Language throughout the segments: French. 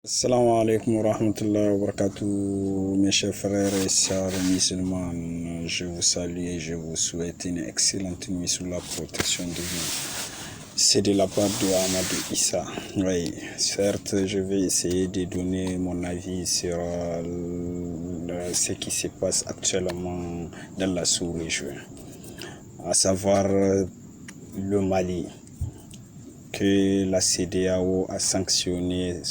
Assalamu alaikum wa rahmatullahi wa barakatuh, mes chers frères et sœurs musulmans. Je vous salue et je vous souhaite une excellente nuit sous la protection de Dieu. C'est de la part de Ahmadou Issa. Oui, certes, je vais essayer de donner mon avis sur ce qui se passe actuellement dans la sous-région, à savoir le Mali, que la CEDEAO a sanctionné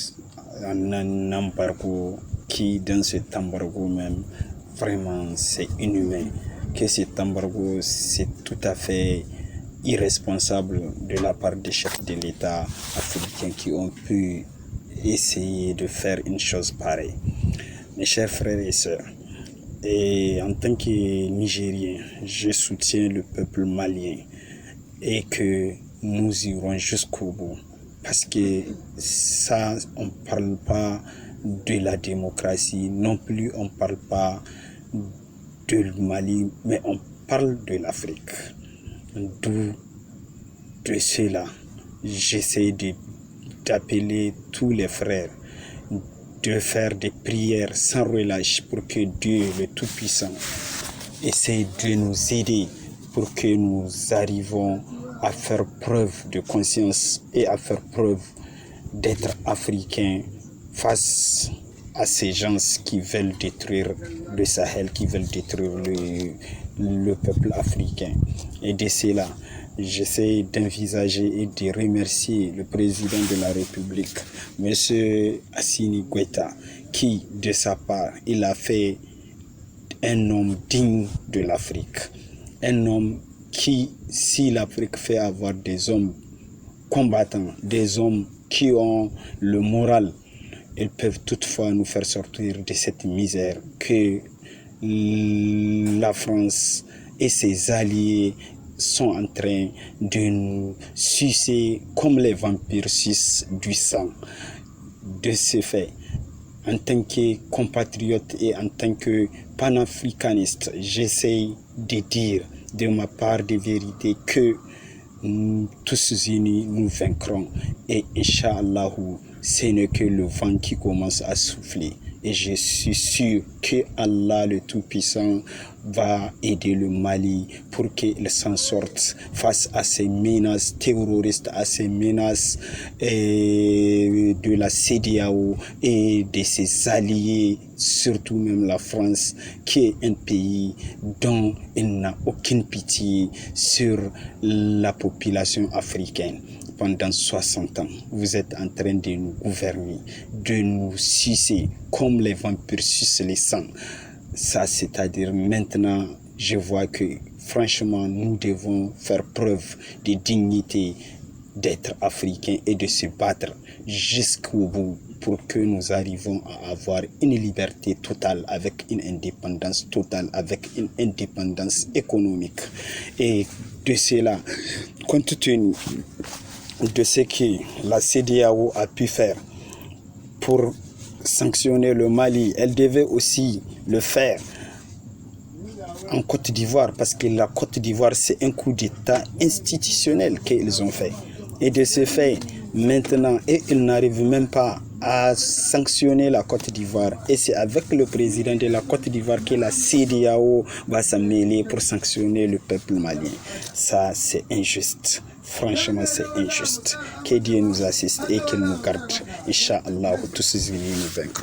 un embargo qui, dans cet embargo même, vraiment c'est inhumain, que cet embargo c'est tout à fait irresponsable de la part des chefs de l'État africains qui ont pu essayer de faire une chose pareille. Mes chers frères et sœurs, et en tant que Nigérien, je soutiens le peuple malien et que nous irons jusqu'au bout. Parce que ça, on ne parle pas de la démocratie, non plus on ne parle pas du Mali, mais on parle de l'Afrique. D'où de cela, j'essaie d'appeler tous les frères de faire des prières sans relâche pour que Dieu, le Tout-Puissant, essaie de nous aider pour que nous arrivions à faire preuve de conscience et à faire preuve d'être africains face à ces gens qui veulent détruire le Sahel, qui veulent détruire le peuple africain. Et de cela, j'essaie d'envisager et de remercier le président de la République, M. Assimi Goïta, qui, de sa part, il a fait un homme digne de l'Afrique. Un homme qui, si l'Afrique fait avoir des hommes combattants, des hommes qui ont le moral, ils peuvent toutefois nous faire sortir de cette misère que la France et ses alliés sont en train de nous sucer comme les vampires sucent du sang. De ce fait, en tant que compatriote et en tant que panafricaniste, j'essaie de dire de ma part de vérité que tous unis nous vaincrons et Inch'Allah ce n'est que le vent qui commence à souffler et je suis sûr que Allah le Tout-Puissant va aider le Mali pour qu'il s'en sorte face à ces menaces terroristes, à ces menaces de la CEDEAO et de ses alliés, surtout même la France, qui est un pays dont il n'a aucune pitié sur la population africaine. Pendant 60 ans, vous êtes en train de nous gouverner, de nous sucer comme les vampires sucent les sangs. Ça, c'est-à-dire maintenant, je vois que franchement, nous devons faire preuve de dignité d'être africains et de se battre jusqu'au bout pour que nous arrivions à avoir une liberté totale avec une indépendance totale, avec une indépendance économique. Et de cela, compte tenu de ce que la CEDEAO a pu faire pour sanctionner le Mali, elle devait aussi le faire en Côte d'Ivoire, parce que la Côte d'Ivoire, c'est un coup d'État institutionnel qu'ils ont fait. Et de ce fait, maintenant, ils n'arrivent même pas à sanctionner la Côte d'Ivoire. Et c'est avec le président de la Côte d'Ivoire que la CEDEAO va s'en mêler pour sanctionner le peuple malien. Ça, c'est injuste. Franchement, c'est injuste. Que Dieu nous assiste et qu'il nous garde. Inch'Allah, tous unis nous vaincrons.